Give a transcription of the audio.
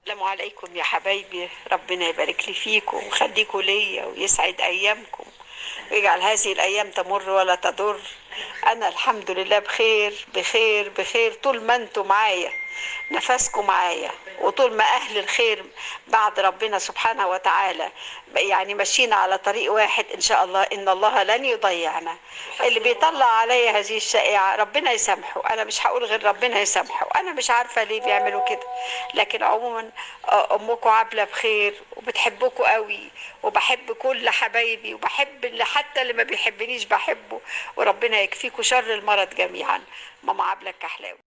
السلام عليكم يا حبايبي، ربنا يبارك لي فيكم ويخليكم ليا ويسعد ايامكم ويجعل هذه الايام تمر ولا تضر. انا الحمد لله بخير بخير بخير طول ما انتم معايا، نفسكم معايا، وطول ما اهل الخير بعد ربنا سبحانه وتعالى يعني ماشيين على طريق واحد، ان شاء الله ان الله لن يضيعنا. اللي بيطلع عليا هذه الشائعة ربنا يسامحه، انا مش هقول غير ربنا يسامحه، انا مش عارفة ليه بيعملوا كده. لكن عموما امكم عاملة بخير وبتحبكم قوي، وبحب كل حبايبي، وبحب اللي حتى اللي ما بيحبنيش بحبه، وربنا يكفيكم شر المرض جميعا. ماما عبلة الكحلاوي.